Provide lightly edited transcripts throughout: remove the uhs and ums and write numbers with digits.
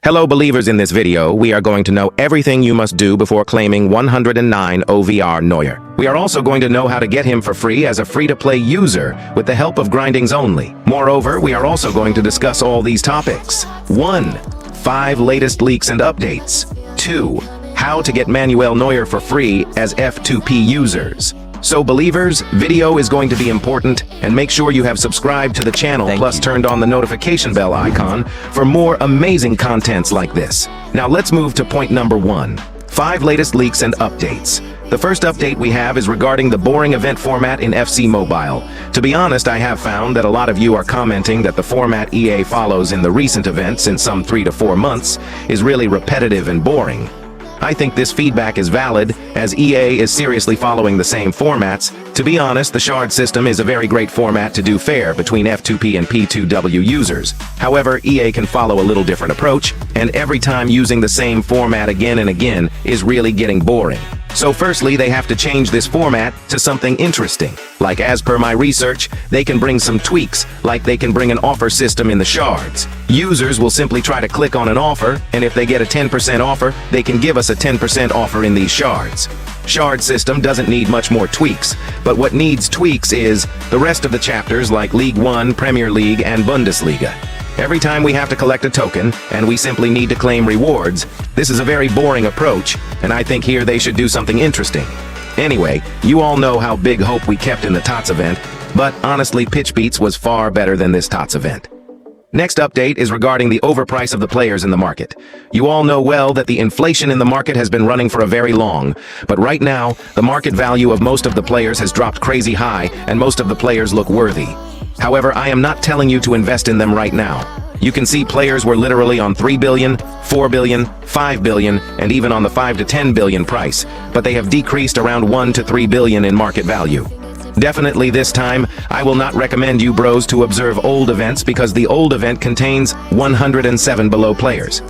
Hello believers, in this video, we are going to know everything you must do before claiming 109 OVR Neuer. We are also going to know how to get him for free as a free-to-play user with the help of grindings only. Moreover, we are also going to discuss all these topics. 1. 5 latest leaks and updates. 2. How to get Manuel Neuer for free as F2P users. So believers, video is going to be important, and make sure you have subscribed to the channel plus turned on the notification bell icon for more amazing contents like this. Now let's move to point number 1. 5 latest leaks and updates. The first update we have is regarding the boring event format in FC Mobile. To be honest, I have found that a lot of you are commenting that the format EA follows in the recent events in some 3 to 4 months is really repetitive and boring. I think this feedback is valid, as EA is seriously following the same formats. To be honest, the shard system is a very great format to do fair between F2P and P2W users. However, EA can follow a little different approach, and every time using the same format again and again is really getting boring. So firstly, they have to change this format to something interesting. Like, as per my research, they can bring some tweaks, like they can bring an offer system in the shards. Users will simply try to click on an offer, and if they get a 10% offer, they can give us a 10% offer in these shards. Shard system doesn't need much more tweaks, but what needs tweaks is the rest of the chapters like League 1, Premier League, and Bundesliga. Every time we have to collect a token, and we simply need to claim rewards, this is a very boring approach, and I think here they should do something interesting. Anyway, you all know how big hope we kept in the TOTS event, but honestly, Pitch Beats was far better than this TOTS event. Next update is regarding the overprice of the players in the market. You all know well that the inflation in the market has been running for a very long, but right now, the market value of most of the players has dropped crazy high, and most of the players look worthy. However, I am not telling you to invest in them right now. You can see players were literally on 3 billion, 4 billion, 5 billion, and even on the 5 to 10 billion price, but they have decreased around 1 to 3 billion in market value. Definitely this time, I will not recommend you bros to observe old events because the old event contains 107 below players.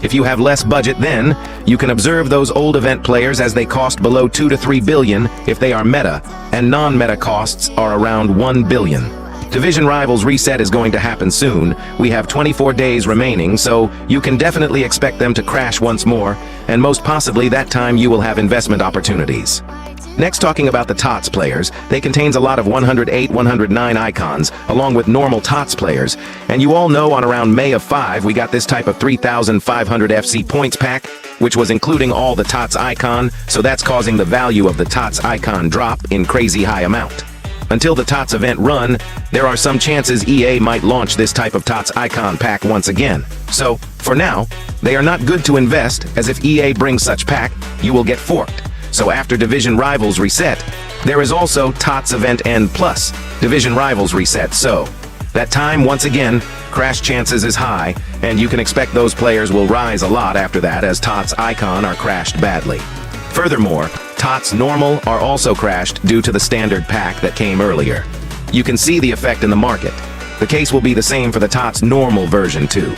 If you have less budget then, you can observe those old event players as they cost below 2 to 3 billion if they are meta, and non-meta costs are around 1 billion. Division Rivals reset is going to happen soon. We have 24 days remaining, so you can definitely expect them to crash once more, and most possibly that time you will have investment opportunities. Next, talking about the TOTS players, they contains a lot of 108, 109 icons, along with normal TOTS players, and you all know on around May of 5 we got this type of 3,500 FC points pack, which was including all the TOTS icon, so that's causing the value of the TOTS icon drop in crazy high amount. Until the TOTS event run, there are some chances EA might launch this type of TOTS icon pack once again. So, for now, they are not good to invest, as if EA brings such pack, you will get forked. So after Division Rivals reset, there is also TOTS event N plus Division Rivals reset, so that time, once again, crash chances is high, and you can expect those players will rise a lot after that as TOTS icon are crashed badly. Furthermore, TOTS Normal are also crashed due to the standard pack that came earlier. You can see the effect in the market. The case will be the same for the TOTS Normal version too.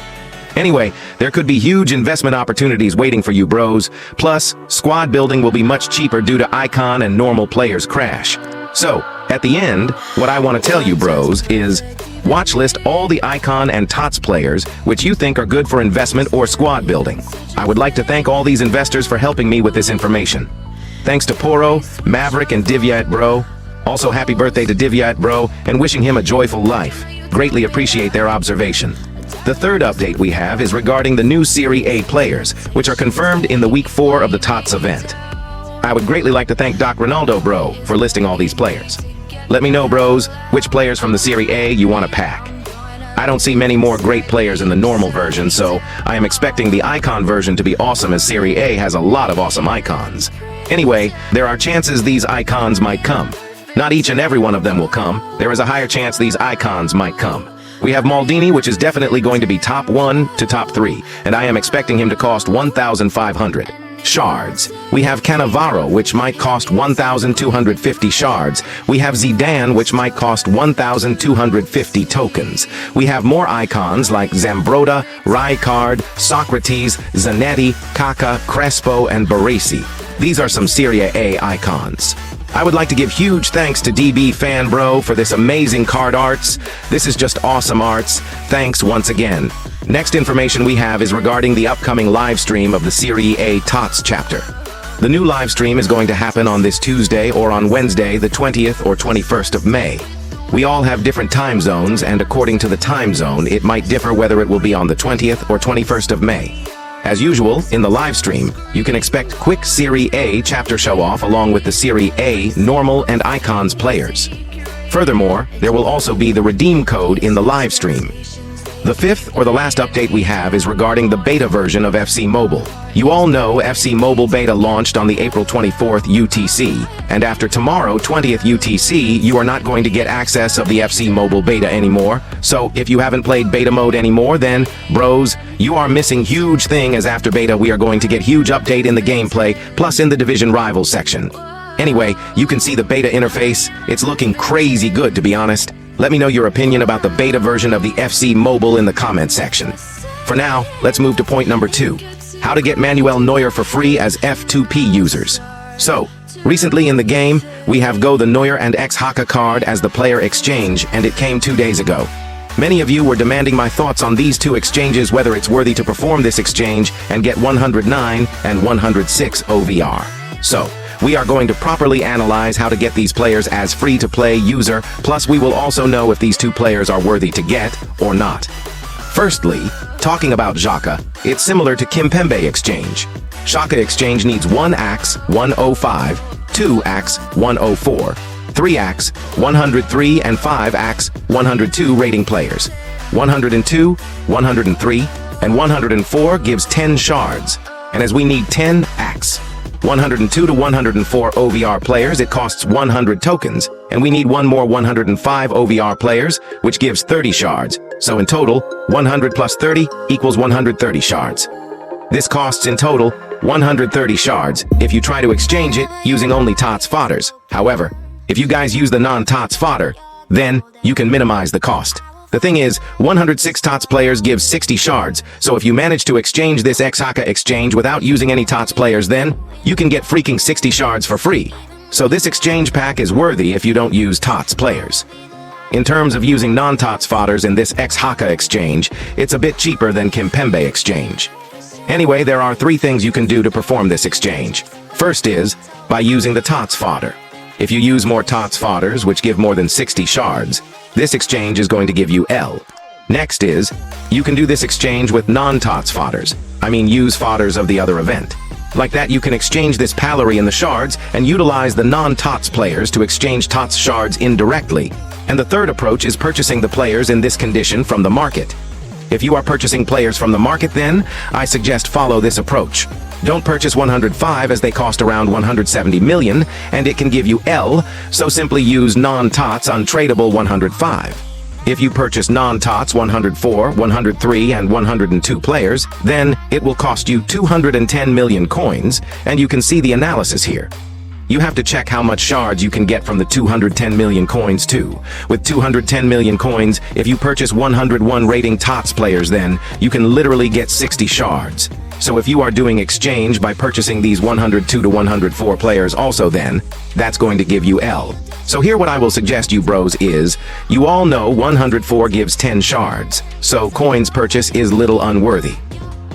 Anyway, there could be huge investment opportunities waiting for you bros, plus squad building will be much cheaper due to icon and normal players crash. So, at the end, what I want to tell you bros is, watchlist all the icon and TOTS players which you think are good for investment or squad building. I would like to thank all these investors for helping me with this information. Thanks to Poro, Maverick, and Divyat bro. Also happy birthday to Divyat bro, and wishing him a joyful life. Greatly appreciate their observation. The third update we have is regarding the new Serie A players, which are confirmed in the week 4 of the TOTS event. I would greatly like to thank Doc Ronaldo bro for listing all these players. Let me know bros, which players from the Serie A you want to pack. I don't see many more great players in the normal version, so I am expecting the icon version to be awesome, as Serie A has a lot of awesome icons. Anyway, there are chances these icons might come. Not each and every one of them will come. There is a higher chance these icons might come. We have Maldini, which is definitely going to be top 1 to top 3, and I am expecting him to cost 1,500 shards. We have Cannavaro, which might cost 1,250 shards. We have Zidane, which might cost 1,250 tokens. We have more icons like Zambrotta, Rijkaard, Socrates, Zanetti, Kaká, Crespo, and Baresi. These are some Serie A icons. I would like to give huge thanks to DB Fan Bro for this amazing card arts. This is just awesome arts. Thanks once again. Next information we have is regarding the upcoming live stream of the Serie A TOTS chapter. The new live stream is going to happen on this Tuesday or on Wednesday, the 20th or 21st of May. We all have different time zones, and according to the time zone, it might differ whether it will be on the 20th or 21st of May. As usual, in the live stream, you can expect quick Serie A chapter show-off along with the Serie A normal and icons players. Furthermore, there will also be the redeem code in the live stream. The fifth or the last update we have is regarding the beta version of FC Mobile. You all know FC Mobile beta launched on the April 24th UTC, and after tomorrow 20th UTC, you are not going to get access of the FC Mobile beta anymore. So if you haven't played beta mode anymore, then, bros, you are missing huge thing, as after beta we are going to get huge update in the gameplay, plus in the division rivals section. Anyway, you can see the beta interface. It's looking crazy good, to be honest. Let me know your opinion about the beta version of the FC Mobile in the comment section. For now, let's move to point number 2. How to get Manuel Neuer for free as F2P users. So, recently in the game, we have Go the Neuer and X-Haka card as the player exchange, and it came 2 days ago. Many of you were demanding my thoughts on these two exchanges, whether it's worthy to perform this exchange and get 109 and 106 OVR. So, we are going to properly analyze how to get these players as free-to-play user, plus we will also know if these two players are worthy to get or not. Firstly, talking about Xhaka, it's similar to Kimpembe exchange. Xhaka exchange needs 1 AX 105, 2 AX 104, 3 AX 103, and 5 AX 102 rating players. 102, 103, and 104 gives 10 shards, and as we need 10 AX 102 to 104 OVR players, it costs 100 tokens, and we need one more 105 OVR players, which gives 30 shards. So in total, 100 plus 30 equals 130 shards. This costs in total 130 shards if you try to exchange it using only TOTS fodders. However, if you guys use the non-TOTS fodder, then you can minimize the cost. The thing is, 106 TOTS players gives 60 shards, so if you manage to exchange this X-Haka exchange without using any TOTS players, then you can get freaking 60 shards for free. So this exchange pack is worthy if you don't use TOTS players. In terms of using non-TOTS fodders in this X-Haka exchange, it's a bit cheaper than Kimpembe exchange. Anyway, there are 3 things you can do to perform this exchange. First is, by using the TOTS fodder. If you use more TOTS fodders, which give more than 60 shards, this exchange is going to give you L. Next is, you can do this exchange with non-TOTS fodders. I mean use fodders of the other event. Like that, you can exchange this Pallery in the shards and utilize the non-TOTS players to exchange TOTS shards indirectly. And the third approach is purchasing the players in this condition from the market. If you are purchasing players from the market, then I suggest follow this approach. Don't purchase 105 as they cost around 170 million, and it can give you L, so simply use non-TOTS Untradable 105. If you purchase non-TOTS 104, 103, and 102 players, then it will cost you 210 million coins, and you can see the analysis here. You have to check how much shards you can get from the 210 million coins too. With 210 million coins, if you purchase 101 rating TOTS players, then you can literally get 60 shards. So if you are doing exchange by purchasing these 102 to 104 players also, then that's going to give you L. So here what I will suggest you bros is, you all know 104 gives 10 shards, so coins purchase is little unworthy.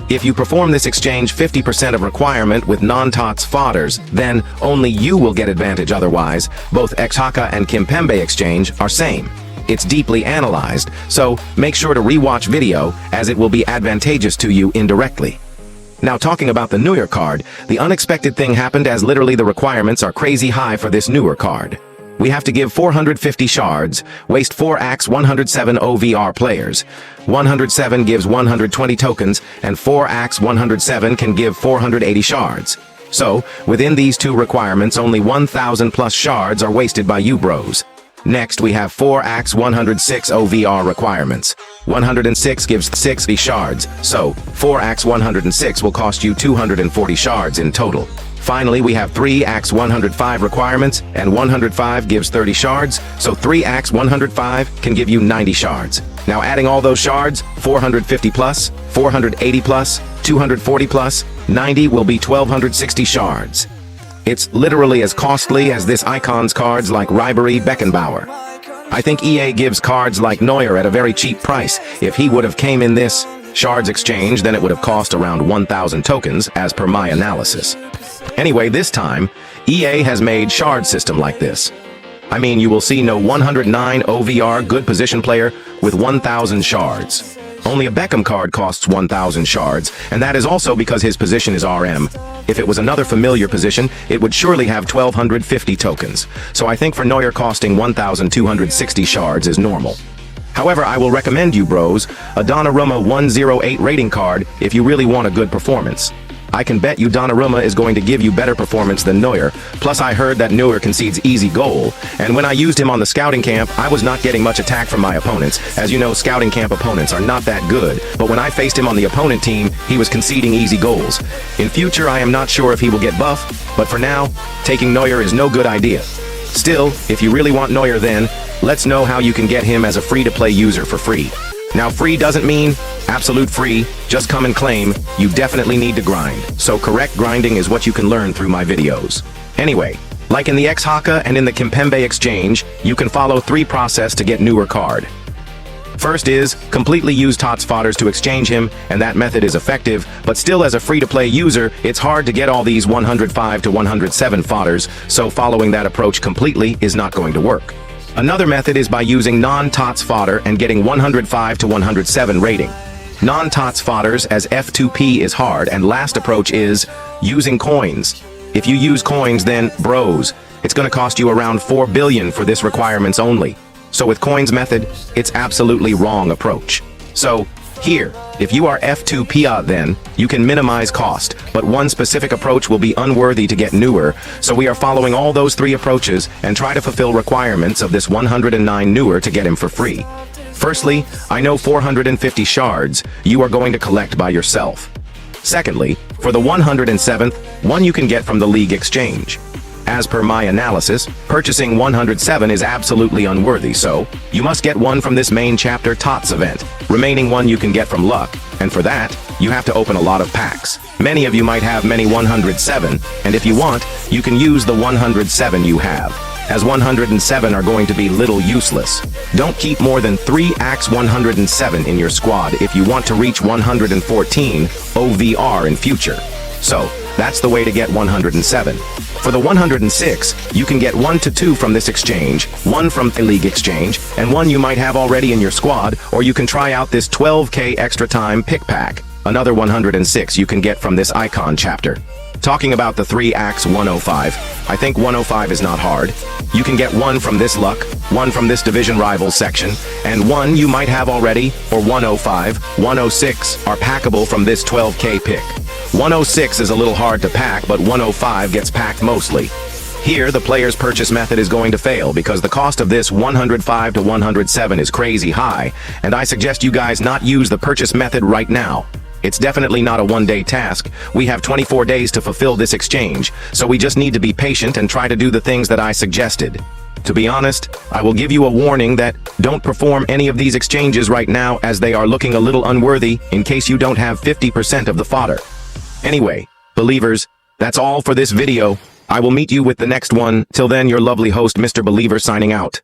If you perform this exchange 50% of requirement with non-TOTS fodders, then only you will get advantage. Otherwise, both X-Haka and Kimpembe exchange are same. It's deeply analyzed, so make sure to rewatch video as it will be advantageous to you indirectly. Now talking about the Neuer card, the unexpected thing happened as literally the requirements are crazy high for this Neuer card. We have to give 450 shards, waste 4 AX 107 OVR players. 107 gives 120 tokens, and 4 AX 107 can give 480 shards. So, within these two requirements, only 1,000 plus shards are wasted by you bros. Next, we have 4 AX 106 OVR requirements. 106 gives 60 shards, so 4 AX 106 will cost you 240 shards in total. Finally, we have 3 AX 105 requirements, and 105 gives 30 shards, so 3 AX 105 can give you 90 shards. Now adding all those shards, 450 plus, 480 plus, 240 plus, 90 will be 1,260 shards. It's literally as costly as this icon's cards like Ribery Beckenbauer. I think EA gives cards like Neuer at a very cheap price. If he would have came in this shards exchange, then it would have cost around 1,000 tokens, as per my analysis. Anyway, this time, EA has made shard system like this. I mean, you will see no 109 OVR good position player with 1,000 shards. Only a Beckham card costs 1,000 shards, and that is also because his position is RM. If it was another familiar position, it would surely have 1,250 tokens. So I think for Neuer costing 1,260 shards is normal. However, I will recommend you bros a Donnarumma 108 rating card if you really want a good performance. I can bet you Donnarumma is going to give you better performance than Neuer, plus I heard that Neuer concedes easy goal, and when I used him on the scouting camp, I was not getting much attack from my opponents. As you know, scouting camp opponents are not that good, but when I faced him on the opponent team, he was conceding easy goals. In future, I am not sure if he will get buff, but for now, taking Neuer is no good idea. Still, if you really want Neuer then, let's know how you can get him as a free-to-play user for free. Now, free doesn't mean absolute free, just come and claim. You definitely need to grind. So correct grinding is what you can learn through my videos. Anyway, like in the X-Haka and in the Kimpembe exchange, you can follow 3 process to get Neuer card. First is, completely use TOTS fodders to exchange him, and that method is effective, but still as a free-to-play user, it's hard to get all these 105 to 107 fodders, so following that approach completely is not going to work. Another method is by using non-TOTS fodder and getting 105 to 107 rating. Non-TOTS fodders as F2P is hard, and last approach is using coins. If you use coins, then, bros, it's gonna cost you around 4 billion for this requirements only. So with coins method, it's absolutely wrong approach. So, here, if you are F2P then, you can minimize cost, but one specific approach will be unworthy to get Neuer, so we are following all those 3 approaches and try to fulfill requirements of this 109 Neuer to get him for free. Firstly, I know 450 shards you are going to collect by yourself. Secondly, for the 107th, one you can get from the League Exchange. As per my analysis, purchasing 107 is absolutely unworthy, so you must get one from this main chapter TOTS event. Remaining one you can get from luck, and for that, you have to open a lot of packs. Many of you might have many 107, and if you want, you can use the 107 you have, as 107 are going to be little useless. Don't keep more than 3 AX 107 in your squad if you want to reach 114 OVR in future. So, that's the way to get 107. For the 106, you can get 1 to 2 from this exchange, 1 from the League Exchange, and 1 you might have already in your squad, or you can try out this 12k extra time pick pack. Another 106 you can get from this icon chapter. Talking about the 3 AX 105, I think 105 is not hard. You can get 1 from this luck, 1 from this division rivals section, and 1 you might have already, or 105, 106 are packable from this 12k pick. 106 is a little hard to pack, but 105 gets packed mostly. Here, the player's purchase method is going to fail because the cost of this 105 to 107 is crazy high, and I suggest you guys not use the purchase method right now. It's definitely not a one-day task. We have 24 days to fulfill this exchange, so we just need to be patient and try to do the things that I suggested. To be honest, I will give you a warning that don't perform any of these exchanges right now as they are looking a little unworthy in case you don't have 50% of the fodder. Anyway, believers, that's all for this video. I will meet you with the next one. Till then, your lovely host, Mr. Believer, signing out.